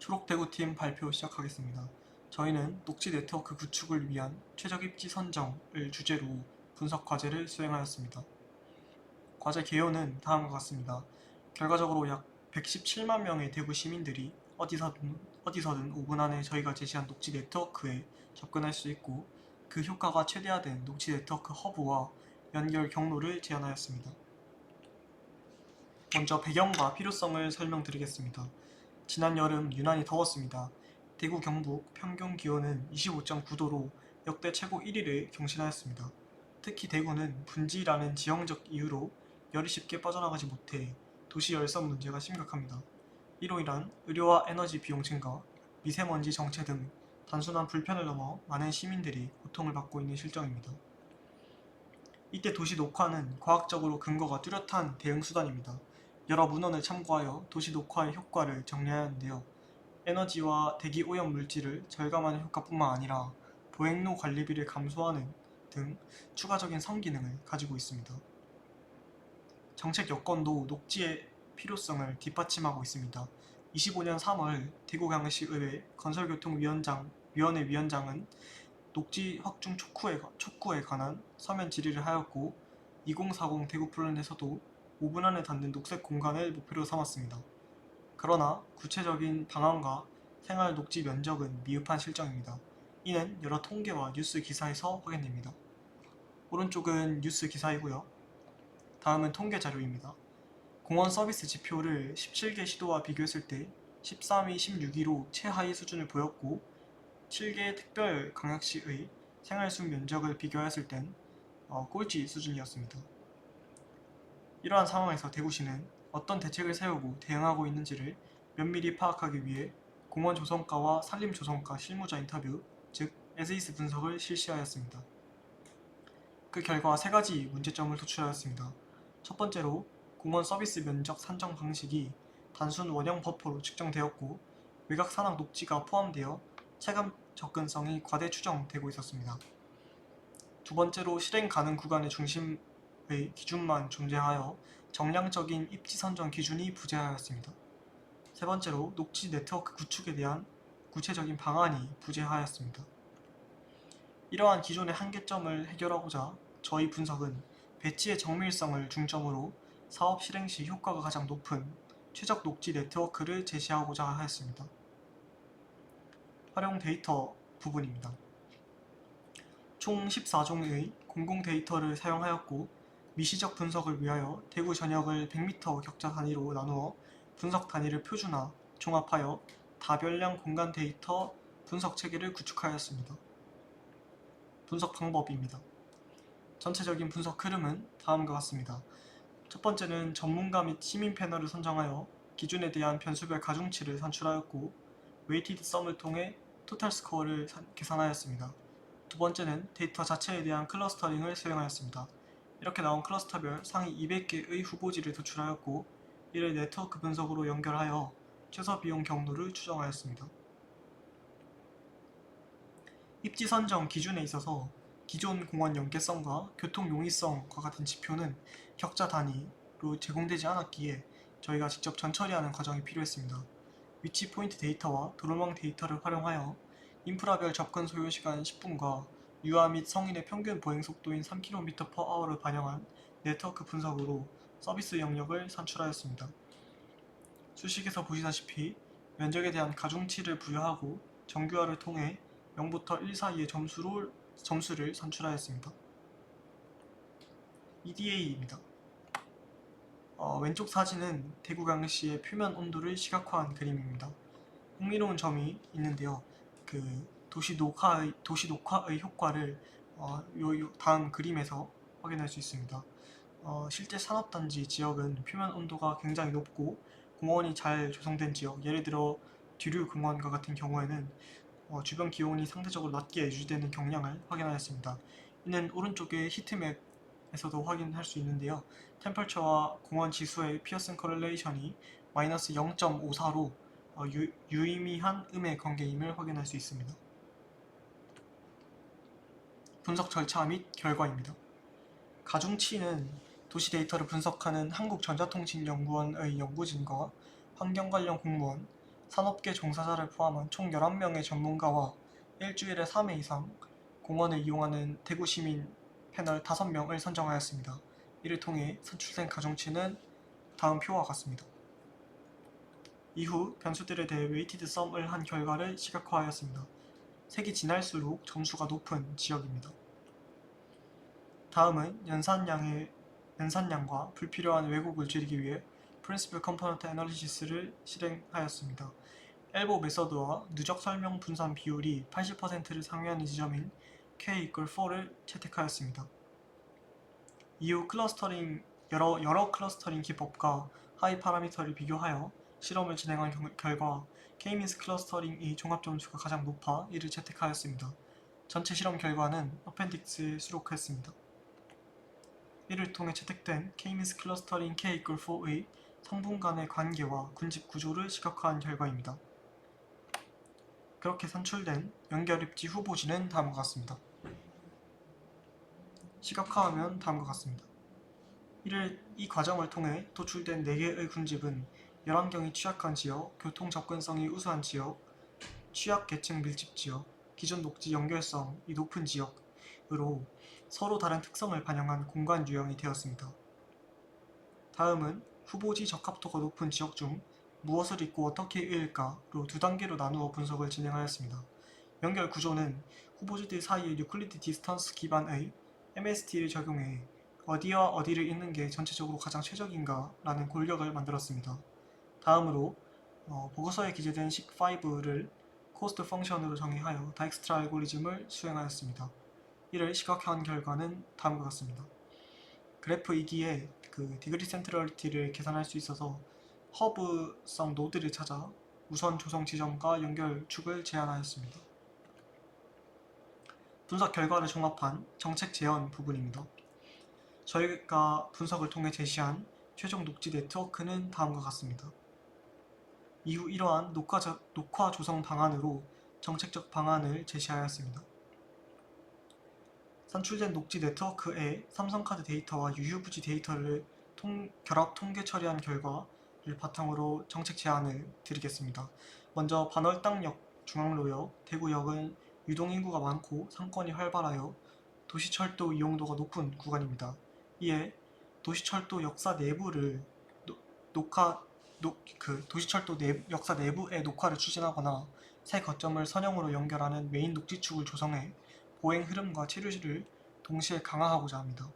초록대구팀 발표 시작하겠습니다. 저희는 녹지 네트워크 구축을 위한 최적 입지 선정을 주제로 분석 과제를 수행하였습니다. 과제 개요는 다음과 같습니다. 결과적으로 약 117만 명의 대구 시민들이 어디서든 5분 안에 저희가 제시한 녹지 네트워크에 접근할 수 있고 그 효과가 최대화된 녹지 네트워크 허브와 연결 경로를 제안하였습니다. 먼저 배경과 필요성을 설명드리겠습니다. 지난 여름 유난히 더웠습니다. 대구 경북 평균 기온은 25.9도로 역대 최고 1위를 경신하였습니다. 특히 대구는 분지라는 지형적 이유로 열이 쉽게 빠져나가지 못해 도시 열선 문제가 심각합니다. 이로 인한 의료와 에너지 비용 증가, 미세먼지 정체 등 단순한 불편을 넘어 많은 시민들이 고통을 받고 있는 실정입니다. 이때 도시 녹화는 과학적으로 근거가 뚜렷한 대응 수단입니다. 여러 문헌을 참고하여 도시 녹화의 효과를 정리하였는데요. 에너지와 대기 오염 물질을 절감하는 효과뿐만 아니라 보행로 관리비를 감소하는 등 추가적인 성기능을 가지고 있습니다. 정책 여건도 녹지의 필요성을 뒷받침하고 있습니다. 25년 3월 대구광역시의회 건설교통위원회 위원장은 녹지 확충 촉구에 관한 서면 질의를 하였고 2040 대구 플랜에서도 5분 안에 닿는 녹색 공간을 목표로 삼았습니다. 그러나 구체적인 방안과 생활 녹지 면적은 미흡한 실정입니다. 이는 여러 통계와 뉴스 기사에서 확인됩니다. 오른쪽은 뉴스 기사이고요. 다음은 통계 자료입니다. 공원 서비스 지표를 17개 시도와 비교했을 때 13위, 16위로 최하위 수준을 보였고 7개 특별 광역시의 생활숲 면적을 비교했을 땐 꼴찌 수준이었습니다. 이러한 상황에서 대구시는 어떤 대책을 세우고 대응하고 있는지를 면밀히 파악하기 위해 공원조성과와 산림조성과 실무자 인터뷰, 즉 에세이스 분석을 실시하였습니다. 그 결과 3가지 문제점을 도출하였습니다. 첫 번째로 공원 서비스 면적 산정 방식이 단순 원형 버퍼로 측정되었고 외곽 산악 녹지가 포함되어 체감 접근성이 과대 추정되고 있었습니다. 두 번째로 실행 가능 구간의 중심의 기준만 존재하여 정량적인 입지 선정 기준이 부재하였습니다. 세 번째로 녹지 네트워크 구축에 대한 구체적인 방안이 부재하였습니다. 이러한 기존의 한계점을 해결하고자 저희 분석은 배치의 정밀성을 중점으로 사업 실행 시 효과가 가장 높은 최적 녹지 네트워크를 제시하고자 하였습니다. 활용 데이터 부분입니다. 총 14종의 공공 데이터를 사용하였고 미시적 분석을 위하여 대구 전역을 100m 격자 단위로 나누어 분석 단위를 표준화, 종합하여 다별량 공간 데이터 분석 체계를 구축하였습니다. 분석 방법입니다. 전체적인 분석 흐름은 다음과 같습니다. 첫 번째는 전문가 및 시민 패널을 선정하여 기준에 대한 변수별 가중치를 산출하였고 웨이티드 썸을 통해 토탈 스코어를 계산하였습니다. 두 번째는 데이터 자체에 대한 클러스터링을 수행하였습니다. 이렇게 나온 클러스터별 상위 200개의 후보지를 도출하였고 이를 네트워크 분석으로 연결하여 최소 비용 경로를 추정하였습니다. 입지 선정 기준에 있어서 기존 공원 연계성과 교통 용이성과 같은 지표는 격자 단위로 제공되지 않았기에 저희가 직접 전처리하는 과정이 필요했습니다. 위치 포인트 데이터와 도로망 데이터를 활용하여 인프라별 접근 소요시간 10분과 유아 및 성인의 평균 보행속도인 3km/h를 반영한 네트워크 분석으로 서비스 영역을 산출하였습니다. 수식에서 보시다시피 면적에 대한 가중치를 부여하고 정규화를 통해 0부터 1 사이의 점수를 산출하였습니다. EDA입니다. 왼쪽 사진은 대구광역시의 표면 온도를 시각화한 그림입니다. 흥미로운 점이 있는데요. 도시 녹화의 효과를 다음 그림에서 확인할 수 있습니다. 실제 산업단지 지역은 표면 온도가 굉장히 높고 공원이 잘 조성된 지역, 예를 들어 뒤류 공원과 같은 경우에는 주변 기온이 상대적으로 낮게 유지되는 경향을 확인하였습니다. 이는 오른쪽의 히트맵에서도 확인할 수 있는데요. 템퍼처와 공원 지수의 피어슨 커렐레이션이 마이너스 0.54로 유의미한 음의 관계임을 확인할 수 있습니다. 분석 절차 및 결과입니다. 가중치는 도시 데이터를 분석하는 한국전자통신연구원의 연구진과 환경 관련 공무원, 산업계 종사자를 포함한 총 11명의 전문가와 일주일에 3회 이상 공원을 이용하는 대구 시민 패널 5명을 선정하였습니다. 이를 통해 선출된 가중치는 다음 표와 같습니다. 이후 변수들에 대해 웨이티드 썸을 한 결과를 시각화하였습니다. 색이 진할수록 점수가 높은 지역입니다. 다음은 연산량과 불필요한 왜곡을 줄이기 위해 프린시플 컴포넌트 애널리시스를 실행하였습니다. 엘보 메서드와 누적 설명 분산 비율이 80%를 상회하는 지점인 k=4를 채택하였습니다. 이후 여러 클러스터링 기법과 하이 파라미터를 비교하여 실험을 진행한 결과 K-means 클러스터링의 종합 점수가 가장 높아 이를 채택하였습니다. 전체 실험 결과는 어펜딕스에 수록했습니다. 이를 통해 채택된 K-means 클러스터링 k=4의 성분 간의 관계와 군집 구조를 시각화한 결과입니다. 그렇게 산출된 연결입지 후보지는 다음과 같습니다. 시각화하면 다음과 같습니다. 이 과정을 통해 도출된 4개의 군집은 열환경이 취약한 지역, 교통 접근성이 우수한 지역, 취약계층 밀집 지역, 기존 녹지 연결성이 높은 지역으로 서로 다른 특성을 반영한 공간 유형이 되었습니다. 다음은 후보지 적합도가 높은 지역 중 무엇을 읽고 어떻게 읽을까로 2단계로 나누어 분석을 진행하였습니다. 연결 구조는 후보지들 사이의 유클리드 디스턴스 기반의 MST를 적용해 어디와 어디를 읽는 게 전체적으로 가장 최적인가 라는 골격을 만들었습니다. 다음으로 보고서에 기재된 식5를 코스트 펑션으로 정의하여 다익스트라 알고리즘을 수행하였습니다. 이를 시각화한 결과는 다음과 같습니다. 그래프 2기에 디그리 센트럴리티를 계산할 수 있어서 허브성 노드를 찾아 우선 조성 지점과 연결축을 제안하였습니다. 분석 결과를 종합한 정책 제언 부분입니다. 저희가 분석을 통해 제시한 최종 녹지 네트워크는 다음과 같습니다. 이후 이러한 녹화 조성 방안으로 정책적 방안을 제시하였습니다. 산출된 녹지 네트워크에 삼성카드 데이터와 유휴부지 데이터를 결합 통계 처리한 결과를 바탕으로 정책 제안을 드리겠습니다. 먼저 반월당역 중앙로역, 대구역은 유동인구가 많고 상권이 활발하여 도시철도 이용도가 높은 구간입니다. 이에 도시철도 역사 내부의 녹화를 추진하거나 새 거점을 선형으로 연결하는 메인 녹지축을 조성해 보행 흐름과 체류를 동시에 강화하고자 합니다.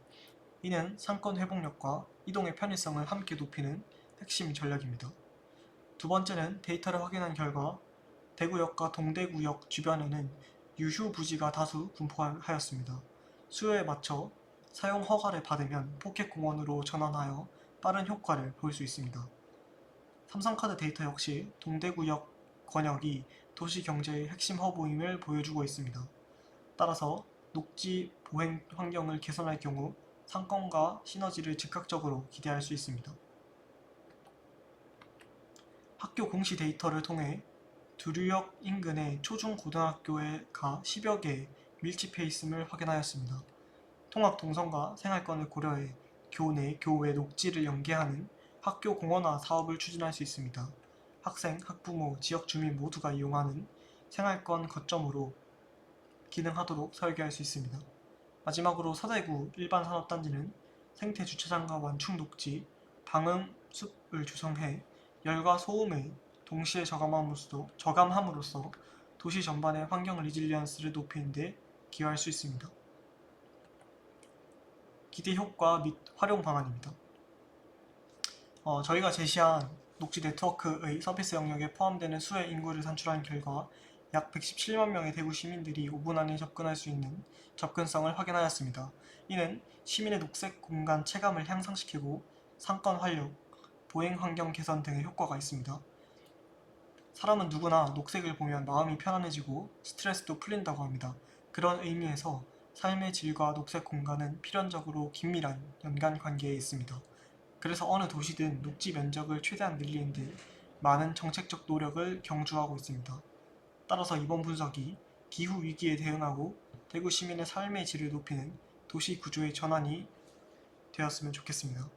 이는 상권 회복력과 이동의 편의성을 함께 높이는 핵심 전략입니다. 두 번째는 데이터를 확인한 결과 대구역과 동대구역 주변에는 유휴 부지가 다수 분포하였습니다. 수요에 맞춰 사용 허가를 받으면 포켓공원으로 전환하여 빠른 효과를 볼 수 있습니다. 삼성카드 데이터 역시 동대구역 권역이 도시 경제의 핵심 허브임을 보여주고 있습니다. 따라서 녹지 보행 환경을 개선할 경우 상권과 시너지를 즉각적으로 기대할 수 있습니다. 학교 공시 데이터를 통해 두류역 인근의 초중고등학교가 10여 개 밀집해 있음을 확인하였습니다. 통학 동선과 생활권을 고려해 교내, 교외 녹지를 연계하는 학교 공원화 사업을 추진할 수 있습니다. 학생, 학부모, 지역 주민 모두가 이용하는 생활권 거점으로 기능하도록 설계할 수 있습니다. 마지막으로 서대구 일반산업단지는 생태 주차장과 완충 녹지, 방음 숲을 조성해 열과 소음을 동시에 저감함으로써 도시 전반의 환경 리질리언스를 높이는 데 기여할 수 있습니다. 기대 효과 및 활용 방안입니다. 저희가 제시한 녹지 네트워크의 서비스 영역에 포함되는 수의 인구를 산출한 결과 약 117만 명의 대구 시민들이 5분 안에 접근할 수 있는 접근성을 확인하였습니다. 이는 시민의 녹색 공간 체감을 향상시키고 상권 활력, 보행 환경 개선 등의 효과가 있습니다. 사람은 누구나 녹색을 보면 마음이 편안해지고 스트레스도 풀린다고 합니다. 그런 의미에서 삶의 질과 녹색 공간은 필연적으로 긴밀한 연관관계에 있습니다. 그래서 어느 도시든 녹지 면적을 최대한 늘리는 데 많은 정책적 노력을 경주하고 있습니다. 따라서 이번 분석이 기후 위기에 대응하고 대구 시민의 삶의 질을 높이는 도시 구조의 전환이 되었으면 좋겠습니다.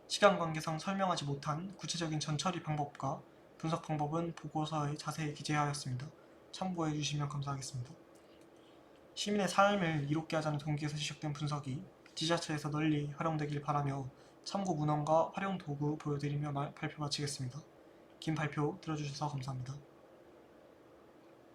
시간 관계상 설명하지 못한 구체적인 전처리 방법과 분석 방법은 보고서에 자세히 기재하였습니다. 참고해 주시면 감사하겠습니다. 시민의 삶을 이롭게 하자는 동기에서 시작된 분석이 지자체에서 널리 활용되길 바라며 참고 문헌과 활용 도구 보여드리며 발표 마치겠습니다. 긴 발표 들어주셔서 감사합니다.